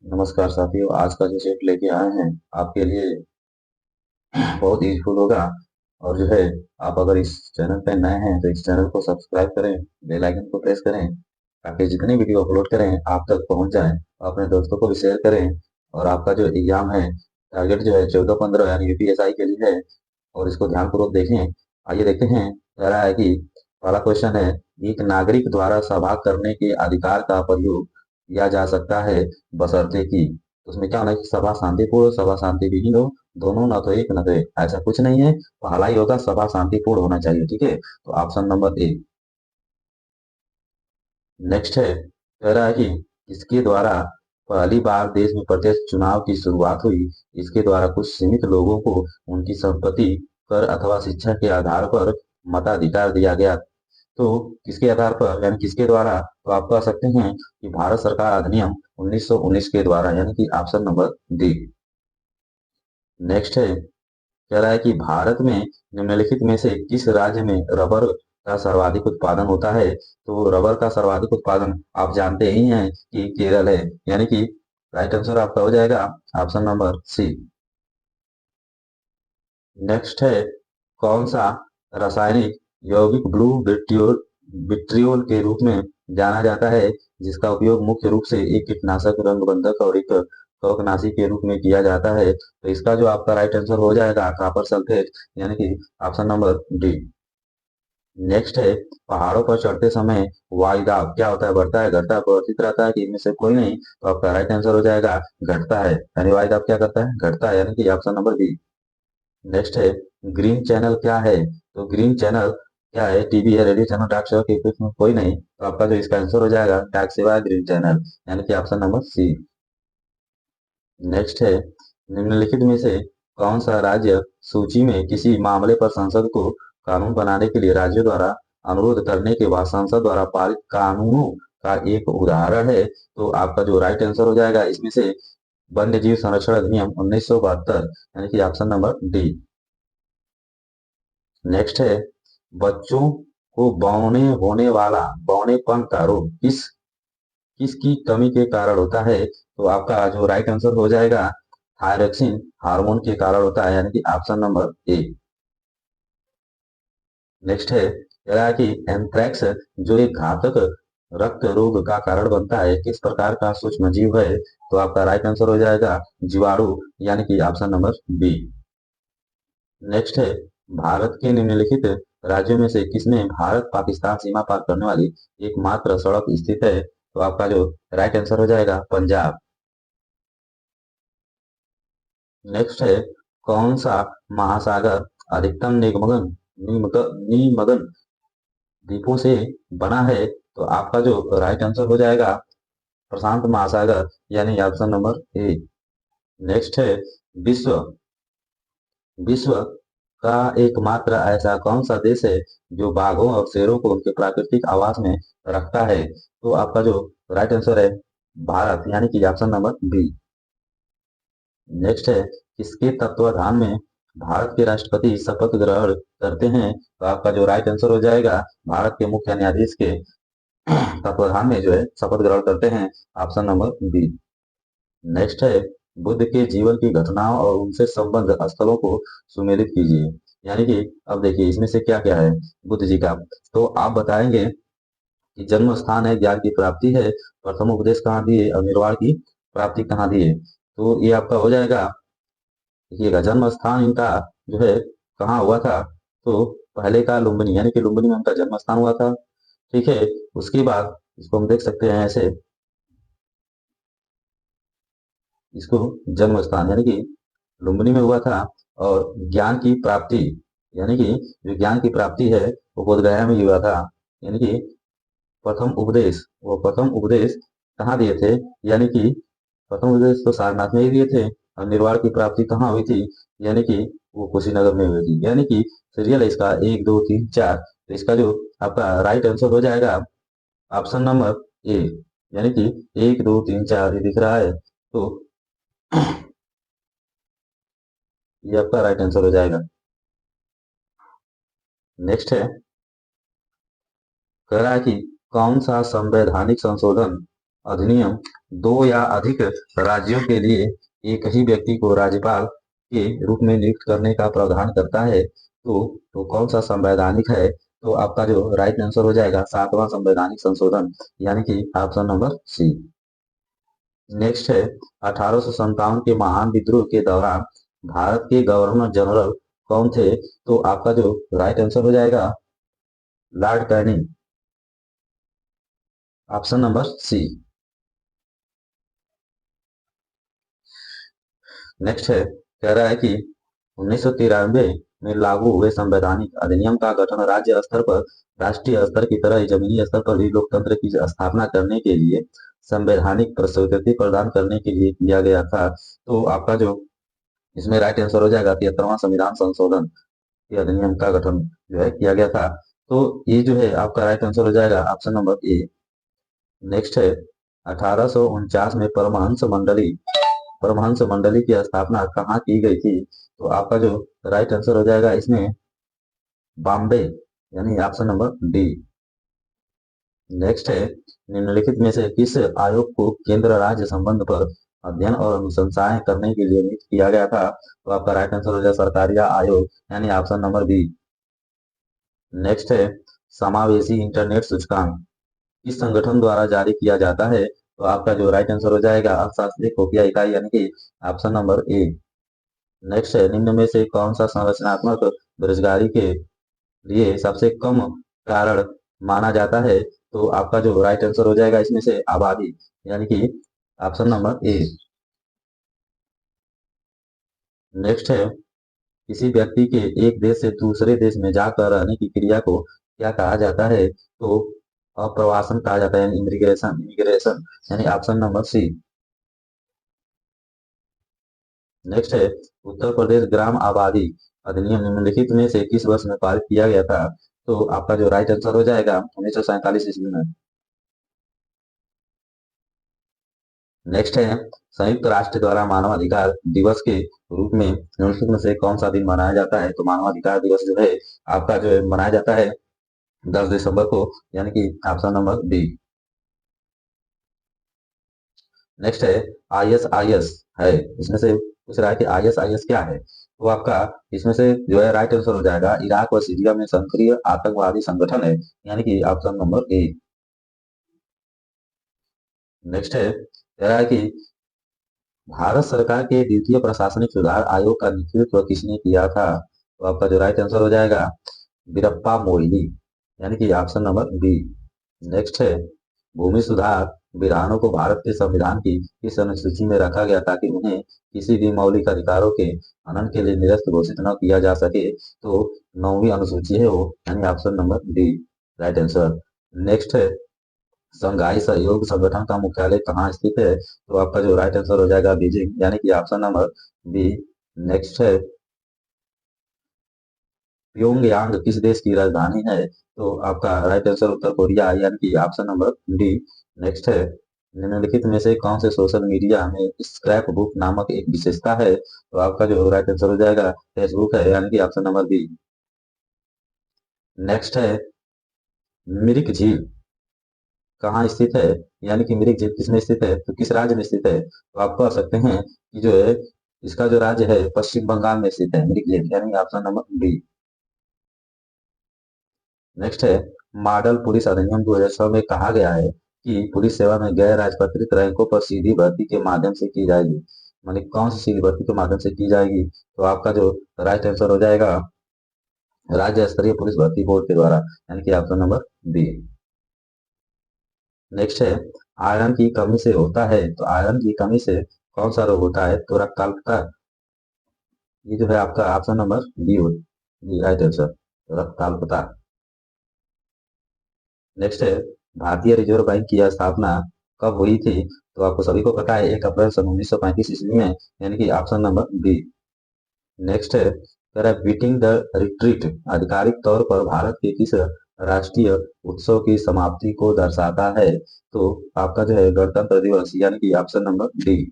नमस्कार साथियों, आज का जो सेट लेके आए हैं आपके लिए बहुत यूजफुल होगा। और जो है, आप अगर इस चैनल पे नए हैं तो इस चैनल को सब्सक्राइब करें, बेल आइकन को प्रेस करें ताकि जितनी वीडियो अपलोड करें आप तक पहुंच जाए। अपने दोस्तों को भी शेयर करें। और आपका जो एग्जाम है, टारगेट जो है 14-15 यानी यूपीएसआई के लिए है, और इसको ध्यानपूर्वक देखें। आइए देखते हैं। कह रहा है कि पहला क्वेश्चन है, एक नागरिक द्वारा सभा करने के अधिकार का प्रयोग किया जा सकता है बशर्ते कि। तो उसमें क्या होना है कि सभा शांतिपूर्ण, सभा शांति विहीन हो, दोनों ना तो एक ना तो एक, ऐसा कुछ नहीं है। पहला ही होगा सभा शांतिपूर्ण होना चाहिए। ठीक है, तो ऑप्शन नंबर ए। नेक्स्ट है, कह रहा है कि इसके द्वारा पहली बार देश में प्रत्यक्ष चुनाव की शुरुआत हुई। इसके द्वारा कुछ सीमित लोगों को उनकी संपत्ति, कर अथवा शिक्षा के आधार पर मताधिकार दिया गया। तो किसके आधार पर यानी किसके द्वारा? तो आप कह सकते हैं कि भारत सरकार अधिनियम 1919 के द्वारा, यानी कि ऑप्शन नंबर डी। नेक्स्ट है, कह रहा है कि भारत में निम्नलिखित में से किस राज्य में रबर का सर्वाधिक उत्पादन होता है? तो रबर का सर्वाधिक उत्पादन आप जानते ही हैं कि केरल है, यानी कि राइट आंसर आपका हो जाएगा ऑप्शन नंबर सी। नेक्स्ट है, कौन सा रासायनिक यौगिक ब्लू विट्रियोल विट्रियोल के रूप में जाना जाता है, जिसका उपयोग मुख्य रूप से एक कीटनाशक, रंग बंधक और एक कवकनाशी के रूप में किया जाता है? तो इसका जो आपका राइट आंसर हो जाएगा कॉपर सल्फेट, यानी कि ऑप्शन नंबर डी। नेक्स्ट है, पहाड़ों पर चढ़ते समय वायुदाब क्या होता है? बढ़ता है, घटता है, परिवर्तित रहता है कि इनमें से कोई नहीं? तो आपका राइट आंसर हो जाएगा घटता है, यानी वायुदाब क्या करता है? घटता है, यानी कि ऑप्शन नंबर बी। नेक्स्ट है, ग्रीन चैनल क्या है? तो ग्रीन चैनल क्या है? टीवी है, रेडियो चैनल, डाक सेवा के इसमें कोई नहीं? तो आपका जो इसका आंसर हो जाएगा डाक सेवा ग्रीन चैनल, यानी कि ऑप्शन नंबर सी। नेक्स्ट है, निम्नलिखित में से कौन सा राज्य सूची में किसी मामले पर संसद को कानून बनाने के लिए राज्यों द्वारा अनुरोध करने के बाद संसद द्वारा पारित कानूनों का एक उदाहरण है? तो आपका जो राइट आंसर हो जाएगा इसमें से वन्य जीव संरक्षण अधिनियम 1972, यानी कि ऑप्शन नंबर डी। नेक्स्ट है, बच्चों को बौने होने वाला बौनेपन का रोग किसकी कमी के कारण होता है? तो आपका जो राइट आंसर हो जाएगा थायरोक्सिन हार्मोन के कारण होता है, यानी कि ऑप्शन नंबर ए। नेक्स्ट है, कह रहा है कि एंथ्रेक्स जो एक घातक रक्त रोग का कारण बनता है, किस प्रकार का सूक्ष्म जीव है? तो आपका राइट आंसर हो जाएगा जीवाणु, यानी कि ऑप्शन नंबर बी। नेक्स्ट है, भारत के निम्नलिखित राज्यों में से किसमें भारत पाकिस्तान सीमा पार करने वाली एकमात्र सड़क स्थित है? तो आपका जो राइट आंसर हो जाएगा पंजाब। नेक्स्ट है, कौन सा महासागर अधिकतम निमग्न द्वीपों से बना है? तो आपका जो राइट आंसर हो जाएगा प्रशांत महासागर, यानी ऑप्शन नंबर ए। नेक्स्ट है, विश्व विश्व का एकमात्र ऐसा कौन सा देश है जो बाघों और शेरों को उनके प्राकृतिक आवास में रखता है? तो आपका जो राइट आंसर है भारत, यानी कि ऑप्शन नंबर बी। नेक्स्ट है, किसके तत्वाधान में भारत के राष्ट्रपति शपथ ग्रहण करते हैं? तो आपका जो राइट आंसर हो जाएगा भारत के मुख्य न्यायाधीश के तत्वाधान में जो है शपथ ग्रहण करते हैं, ऑप्शन नंबर बी। नेक्स्ट है, बुद्ध के जीवन की घटनाओं और उनसे संबंध स्थलों को सुमेलित कीजिए। यानी कि अब देखिए इसमें से क्या क्या है बुद्ध जी का। तो आप बताएंगे कि जन्म स्थान है, ज्ञान की प्राप्ति है, प्रथम उपदेश कहाँ दिए और निर्वाण की प्राप्ति कहाँ दिए? तो ये आपका हो जाएगा, देखिएगा जन्म स्थान इनका जो है कहाँ हुआ था? तो पहले का लुम्बिनी, यानी कि लुम्बिनी में उनका जन्म स्थान हुआ था। ठीक है, उसके बाद इसको हम देख सकते हैं ऐसे, इसको जन्म स्थान यानी कि लुम्बिनी में हुआ था। और ज्ञान की प्राप्ति, यानी कि जो ज्ञान की प्राप्ति है वो बोधगया में ही हुआ था। यानी कि प्रथम उपदेश, वो प्रथम उपदेश कहाँ दिए थे? यानी कि प्रथम उपदेश तो सारनाथ में ही दिए थे। और निर्वाण की प्राप्ति कहाँ हुई थी? यानी कि वो कुशीनगर में हुई थी। यानी कि सीरियल है इसका 1 2 3 4। तो इसका जो आपका राइट आंसर हो जाएगा ऑप्शन नंबर ए, यानी कि 1 2 3 4 ये दिख रहा है। तो ये आपका राइट आंसर हो जाएगा। नेक्स्ट है, कह रहा है कि कौन सा संवैधानिक संशोधन अधिनियम दो या अधिक राज्यों के लिए एक ही व्यक्ति को राज्यपाल के रूप में नियुक्त करने का प्रावधान करता है, तो कौन सा संवैधानिक है? तो आपका जो राइट आंसर हो जाएगा 7वां संवैधानिक संशोधन, यानी कि ऑप्शन नंबर सी। नेक्स्ट है 1857 के महान विद्रोह के दौरान भारत के गवर्नर जनरल कौन थे? तो आपका जो राइट आंसर हो जाएगा Lord Canning, option number C. Next है कह रहा है कि 1993 में लागू हुए संवैधानिक अधिनियम का गठन राज्य स्तर पर राष्ट्रीय स्तर की तरह ही जमीनी स्तर पर भी लोकतंत्र की स्थापना करने के लिए संवैधानिक स्वीकृति प्रदान करने के लिए किया गया था। तो आपका जो इसमें राइट आंसर हो जाएगा 73वां संविधान संशोधन के अधिनियम का गठन जो है किया गया था। तो ये जो है आपका राइट आंसर हो जाएगा ऑप्शन नंबर ए। नेक्स्ट है 1849 में परमहंस मंडली की स्थापना कहाँ की गई थी? तो आपका जो राइट आंसर हो जाएगा इसमें बॉम्बे, यानी ऑप्शन नंबर डी। नेक्स्ट है निम्नलिखित में से किस आयोग को केंद्र राज्य संबंध पर अध्ययन और अनुशंसाएं करने के लिए नियुक्त किया गया था? तो आपका राइट आंसर हो जाएगा सरकारिया आयोग, यानी ऑप्शन नंबर बी। नेक्स्ट है समावेशी इंटरनेट सूचकांक किस संगठन द्वारा जारी किया जाता है? तो आपका जो राइट आंसर हो जाएगा अर्थशास्त्रीय खुफिया इकाई, यानी कि ऑप्शन नंबर ए। नेक्स्ट है निम्न में से कौन सा संरचनात्मक बेरोजगारी के लिए सबसे कम कारण माना जाता है? तो आपका जो राइट आंसर हो जाएगा इसमें से आबादी, यानी कि ऑप्शन नंबर ए। नेक्स्ट है किसी व्यक्ति के एक देश से दूसरे देश में जाकर रहने की क्रिया को क्या कहा जाता है? तो अप्रवासन कहा जाता है, इमिग्रेशन इमिग्रेशन, यानी ऑप्शन नंबर सी। नेक्स्ट है उत्तर प्रदेश ग्राम आबादी अधिनियम निम्नलिखित में से किस वर्ष में पारित किया गया था? तो आपका जो राइट आंसर हो जाएगा 1947 ईस्वी में। नेक्स्ट है संयुक्त राष्ट्र द्वारा मानवाधिकार दिवस के रूप में निम्नलिखित में से कौन सा दिन मनाया जाता है? तो मानवाधिकार दिवस जो है आपका जो है मनाया जाता है 10 दिसंबर को, यानी कि ऑप्शन नंबर बी। नेक्स्ट है ISIS है, इसमें से पूछ रहा है कि ISIS क्या है? तो आपका इसमें से जो है राइट आंसर हो जाएगा इराक और सीरिया में सक्रिय आतंकवादी संगठन है, यानी कि ऑप्शन नंबर ए। नेक्स्ट है कह रहा है कि भारत सरकार के द्वितीय प्रशासनिक सुधार आयोग का नेतृत्व किसने किया था? तो आपका जो राइट आंसर हो जाएगा वीरप्पा मोइली, यानी कि ऑप्शन नंबर बी। नेक्स्ट है भूमि सुधार विधानों को भारत के संविधान की किस अनुसूची में रखा गया ताकि उन्हें किसी भी मौलिक अधिकारों के हनन के लिए निरस्त घोषित न किया जा सके? तो 9वीं अनुसूची है वो, यानी option number D right answer. Next है संघाई सहयोग संगठन का मुख्यालय कहाँ स्थित है? तो आपका जो राइट आंसर हो जाएगा बीजिंग, यानी कि ऑप्शन नंबर बी। नेक्स्ट है प्योंगयांग किस देश की राजधानी है? तो आपका राइट आंसर उत्तर कोरिया, यानी कि ऑप्शन नंबर डी। नेक्स्ट है निम्नलिखित में से कौन से सोशल मीडिया में स्क्रैप बुक नामक एक विशेषता है? तो आपका जो राइट आंसर हो जाएगा फेसबुक है, यानी कि ऑप्शन नंबर बी। नेक्स्ट है मिरिक झील कहाँ स्थित है? यानी कि मिरिक झील किसमें स्थित है, तो किस राज्य में स्थित है? तो आप कह सकते हैं कि जो है इसका जो राज्य है पश्चिम बंगाल में स्थित है मिरिक झील, यानी ऑप्शन नंबर बी। नेक्स्ट है मॉडल पुलिस अधिनियम 2006 में कहा गया है कि पुलिस सेवा में गैर राजपत्रित रैंकों पर सीधी भर्ती के माध्यम से की जाएगी, मानी कौन सी सीधी भर्ती के माध्यम से की जाएगी? तो आपका जो राइट आंसर हो जाएगा राज्य स्तरीय पुलिस भर्ती बोर्ड के द्वारा, यानी कि ऑप्शन नंबर बी। नेक्स्ट है आयरन की कमी से होता है, तो आयरन की कमी से कौन सा रोग होता है? तो रक्ताल्पता, ये जो है आपका ऑप्शन नंबर बी हो, राइट आंसर रक्ताल्पता। नेक्स्ट है भारतीय रिजर्व बैंक की स्थापना कब हुई थी? तो आपको सभी को पता है 1 अप्रैल सन 1935 ईस्वी में, यानी कि ऑप्शन नंबर बी। नेक्स्ट है बीटिंग द रिट्रीट आधिकारिक तौर पर भारत के किस राष्ट्रीय उत्सव की समाप्ति को दर्शाता है? तो आपका जो है गणतंत्र दिवस, यानी कि ऑप्शन नंबर डी।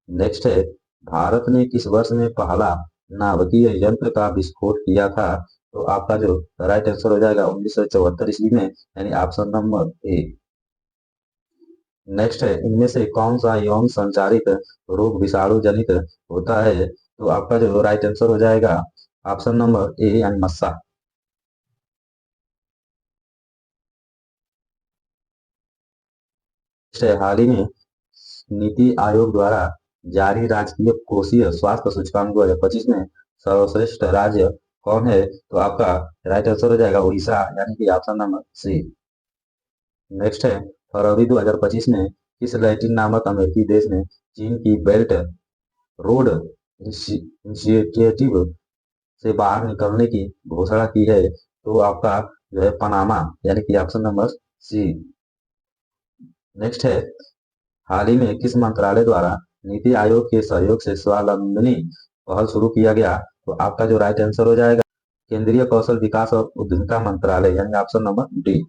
नेक्स्ट है भारत ने किस वर्ष में पहला नाभिकीय यंत्र का विस्फोट किया था? तो आपका जो राइट आंसर हो जाएगा 1974 ईस्वी में, यानी ऑप्शन नंबर ए। नेक्स्ट है, इनमें से कौन सा यौन संचारित रोग विषाणु जनित होता है? तो आपका जो राइट आंसर हो जाएगा ऑप्शन नंबर ए यानी मस्सा। नेक्स्ट है, हाल ही में नीति आयोग द्वारा जारी राजकीय कोषीय स्वास्थ्य सूचकांक 2025 में सर्वश्रेष्ठ राज्य कौन है? तो आपका राइट आंसर हो जाएगा उड़ीसा यानी कि ऑप्शन नंबर सी। नेक्स्ट है, फरवरी 2025 में किस लैटिन नामक अमेरिकी देश ने चीन की बेल्ट रोड इनिशिएटिव से बाहर निकलने की घोषणा की है? तो आपका जो है पनामा यानी कि ऑप्शन नंबर सी। नेक्स्ट है, हाल ही में किस मंत्रालय द्वारा नीति आयोग के सहयोग से स्वावलंबनी पहल शुरू किया गया? तो आपका जो राइट आंसर हो जाएगा केंद्रीय कौशल विकास और उद्यमिता मंत्रालय यानी ऑप्शन नंबर डी।